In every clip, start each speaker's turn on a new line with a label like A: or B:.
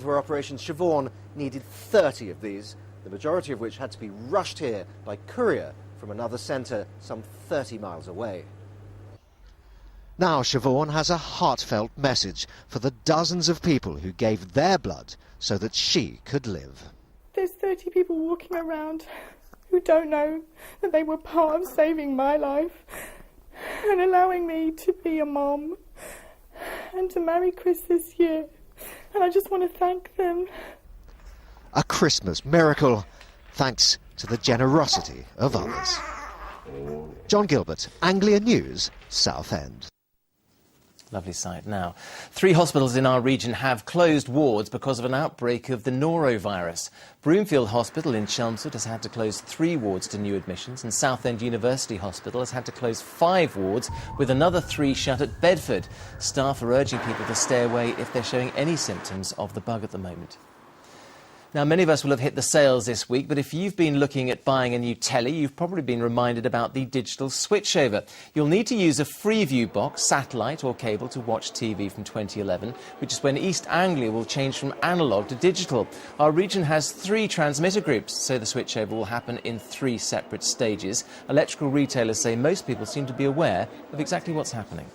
A: Her Operation Siobhan needed 30 of these, the majority of which had to be rushed here by courier from another centre some 30 miles away. Now Siobhan has a heartfelt message for the dozens of people who gave their blood so that she could live.
B: There's 30 people walking around who don't know that they were part of saving my life and allowing me to be a mum and to marry Chris this year. And I just want to thank them.
A: A Christmas miracle, thanks to the generosity of others. John Gilbert, Anglia News, Southend.
C: Lovely sight. Now, 3 hospitals in our region have closed wards because of an outbreak of the norovirus. Broomfield Hospital in Chelmsford has had to close 3 wards to new admissions, and Southend University Hospital has had to close 5 wards, with another 3 shut at Bedford. Staff are urging people to stay away if they're showing any symptoms of the bug at the moment. Now, many of us will have hit the sales this week, but if you've been looking at buying a new telly, you've probably been reminded about the digital switchover. You'll need to use a Freeview box, satellite or cable to watch TV from 2011, which is when East Anglia will change from analogue to digital. Our region has 3 transmitter groups, so the switchover will happen in 3 separate stages. Electrical retailers say most people seem to be aware of exactly what's happening.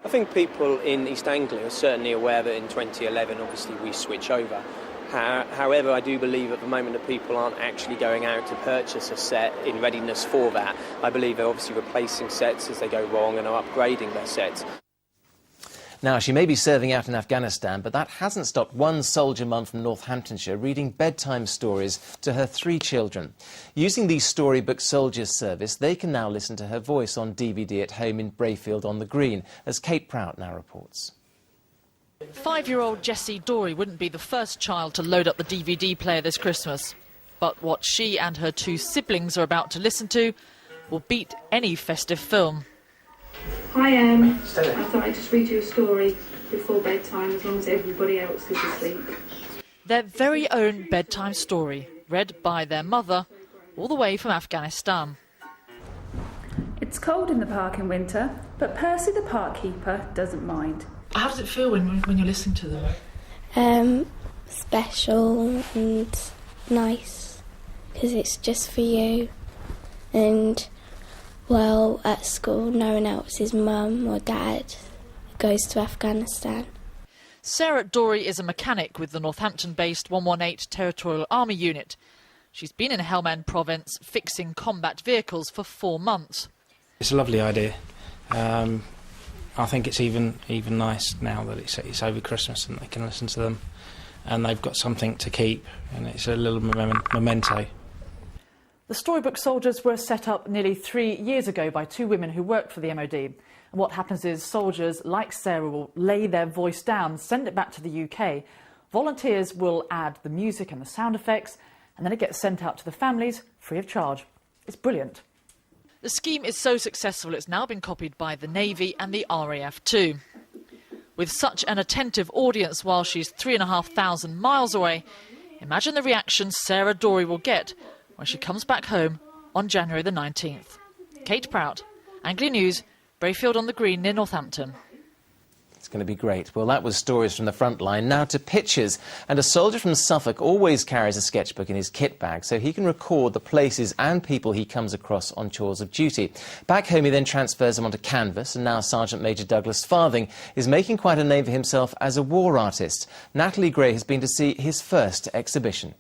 D: I think people in East Anglia are certainly aware that in 2011, obviously, we switch over. However, I do believe at the moment that people aren't actually going out to purchase a set in readiness for that. I believe they're obviously replacing sets as they go wrong and are upgrading their sets.
C: Now, she may be serving out in Afghanistan, but that hasn't stopped one soldier mum from Northamptonshire reading bedtime stories to her 3 children. Using the Storybook Soldiers service, they can now listen to her voice on DVD at home in Brayfield-on-the-Green, as Kate Prout now reports.
E: 5-year-old Jessie Dory wouldn't be the first child to load up the DVD player this Christmas. But what she and her 2 siblings are about to listen to will beat any festive film.
F: Hi, I thought I'd just read you a story before bedtime, as long as everybody else is asleep.
E: Their very own bedtime story, read by their mother, all the way from Afghanistan.
F: It's cold in the park in winter, but Percy the park keeper doesn't mind.
E: How does it feel when you're listening to them?
G: Special and nice, because it's just for you. And well, at school, no one else's mum or dad goes to Afghanistan.
E: Sarah Dory is a mechanic with the Northampton-based 118 Territorial Army Unit. She's been in Helmand Province fixing combat vehicles for 4 months.
H: It's a lovely idea. I think it's even nice now that it's over Christmas and they can listen to them, and they've got something to keep, and it's a little memento.
I: The Storybook Soldiers were set up nearly 3 years ago by 2 women who worked for the MOD. And what happens is soldiers like Sarah will lay their voice down, send it back to the UK. Volunteers will add the music and the sound effects, and then it gets sent out to the families free of charge. It's brilliant.
E: The scheme is so successful it's now been copied by the Navy and the RAF too. With such an attentive audience while she's 3,500 miles away, imagine the reaction Sarah Dory will get when she comes back home on January the 19th. Kate Prout, Anglia News, Brayfield-on-the-Green near Northampton.
C: It's going to be great. Well, that was stories from the front line. Now to pictures. And a soldier from Suffolk always carries a sketchbook in his kit bag so he can record the places and people he comes across on chores of duty. Back home he then transfers them onto canvas, and now Sergeant Major Douglas Farthing is making quite a name for himself as a war artist. Natalie Gray has been to see his first exhibition.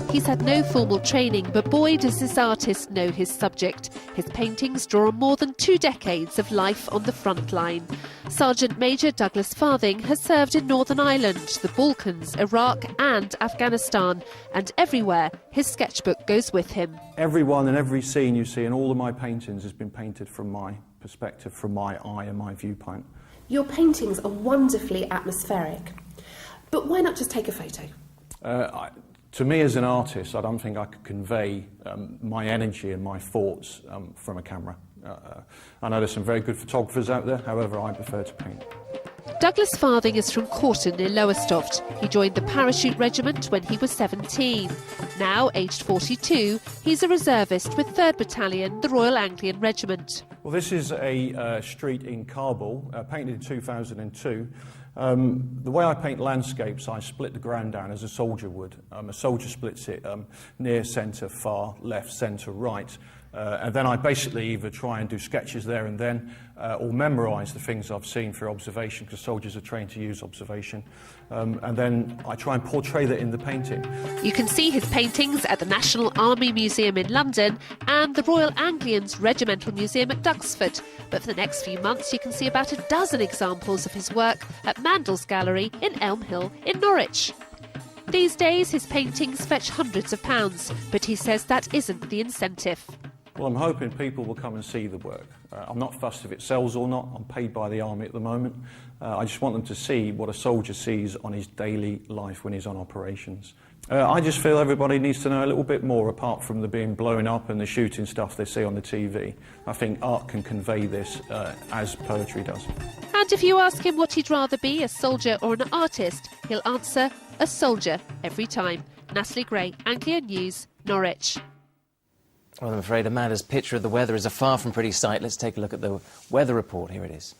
J: He's had no formal training, but boy does this artist know his subject. His paintings draw on more than 2 decades of life on the front line. Sergeant Major Douglas Farthing has served in Northern Ireland, the Balkans, Iraq and Afghanistan, and everywhere his sketchbook goes with him.
K: Everyone and every scene you see in all of my paintings has been painted from my perspective, from my eye and my viewpoint.
L: Your paintings are wonderfully atmospheric, but why not just take a photo?
K: To me as an artist, I don't think I could convey my energy and my thoughts from a camera. I know there's some very good photographers out there, however I prefer to paint.
J: Douglas Farthing is from Corton near Lowestoft. He joined the parachute regiment when he was 17. Now, aged 42, he's a reservist with 3rd Battalion, the Royal Anglian Regiment.
K: Well, this is a street in Kabul, painted in 2002. The way I paint landscapes, I split the ground down as a soldier would. A soldier splits it near, centre, far, left, centre, right. And then I basically either try and do sketches there and then, or memorise the things I've seen through observation, because soldiers are trained to use observation. And then I try and portray that in the painting.
J: You can see his paintings at the National Army Museum in London and the Royal Anglian's Regimental Museum at Duxford. But for the next few months you can see about a dozen examples of his work at Mandel's Gallery in Elm Hill in Norwich. These days his paintings fetch hundreds of pounds, but he says that isn't the incentive.
K: Well, I'm hoping people will come and see the work. I'm not fussed if it sells or not. I'm paid by the army at the moment. I just want them to see what a soldier sees on his daily life when he's on operations. I just feel everybody needs to know a little bit more apart from the being blown up and the shooting stuff they see on the TV. I think art can convey this as poetry does.
J: And if you ask him what he'd rather be, a soldier or an artist, he'll answer, a soldier, every time. Natalie Gray, Anglia News, Norwich.
C: Well, I'm afraid Amanda's picture of the weather is a far from pretty sight. Let's take a look at the weather report. Here it is.